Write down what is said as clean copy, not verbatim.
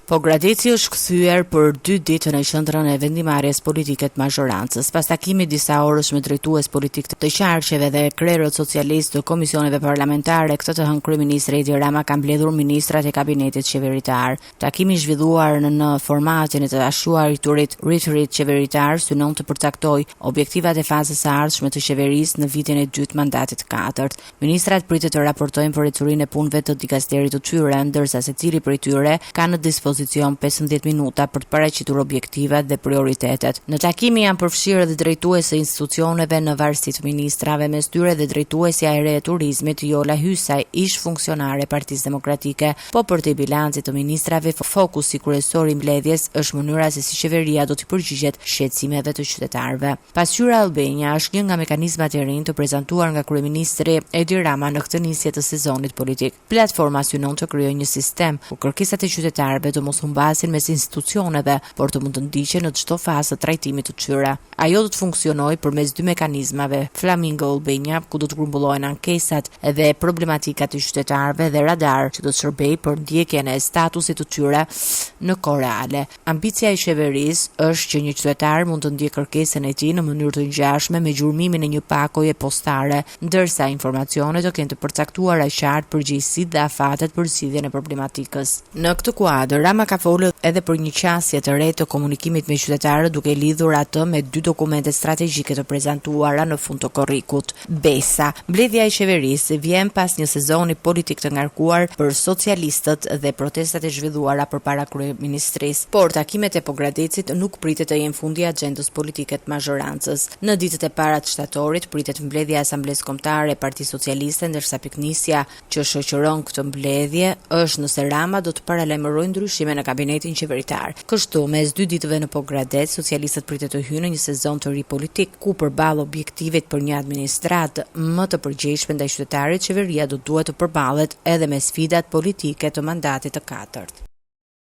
Pogradeci është kthyer për 2 ditë në qendrën e vendimarrjes politike të mazhorancës. Pas takimit disa orësh me drejtues politik të qarqeve dhe krerët socialistë të komisioneve parlamentare, këtë të hënë kryeministri Edi Rama ka mbledhur ministrat e kabinetit qeveritar. Takimi i zhvilluar në formatin e të ashtuariturit riturit qeveritar synon të përcaktojë objektivat e fazës së ardhshme të qeverisë në vitin e dytë mandatit të katërt. Ministrat pritet të raportojnë për ecurinë e punëve të dikasterit të tyre, ndërsa secili prej tyre ka në dispozicion 15 minuta për të paraqitur objektivat dhe prioritetet. Në takimin janë përfshirë edhe drejtues e institucioneve në varësi të ministrave, mes tyre dhe drejtuesja e re e turizmit Jola Hysaj, ish funksionare e Partisë Demokratike, po për të bilancit të ministrave fokusi kryesor i mbledhjes është mënyra se si qeveria do të përgjigjet shqetësimeve të qytetarëve. Pasqyra Albania është një nga mekanizmat e rinj të prezantuar nga kryeministri Edi Rama në këtë nisje të sezonit politik. Platforma synon të krijojë një sistem ku kërkesat e qytetarëve të mos humbasin mes institucioneve, por të mund të ndiqen në çdo fazë të trajtimit të tyre. Ajo do të funksionojë përmes 2 mekanizmave: Flamingo Albania, ku do të grumbullohen ankesat dhe problematikat e qytetarëve, dhe Radar, që do të shërbejë për ndjekjen e statusit të tyre në kohë reale. Ambicia e qeverisë është që një qytetar mund të ndjekë kërkesën e tij në mënyrë të ngjashme me gjurmimin e një pakoje postare, ndërsa informacionet do kenë të përcaktuara qartë përgjegjësitë dhe afatet për zgjidhjen e problematikës. Në këtë kuadër, Rama ka folur edhe për një qasje të re të komunikimit me qytetarët, duke lidhur atë me 2 dokumente strategjike të prezantuara në fund të korrikut. Besa, mbledhja e qeverisë vjen pas një sezoni politik të ngarkuar për socialistët dhe protestat e zhvilluara përpara kryeministrisë. Por takimet e Pogradecit nuk pritet të jenë fundi i agjendës politike të mazhorancës. Në ditët e para të shtatorit pritet mbledhja e Asamblesë Kombëtare e Partisë Socialiste, ndërsa piknisja që shoqëron këtë mbledhje është nëse Rama do të paralajmërojë ndryshime në kabinetin qeveritar. Kështu, mes 2 ditëve në Pogradec, socialistët pritet të hyjnë në një sezon të ri politik, ku përballë objektivit për një administratë më të përgjegjshme ndaj qytetarit, qeveria do duhet të përballet edhe me sfidat politike të mandatit të katërt.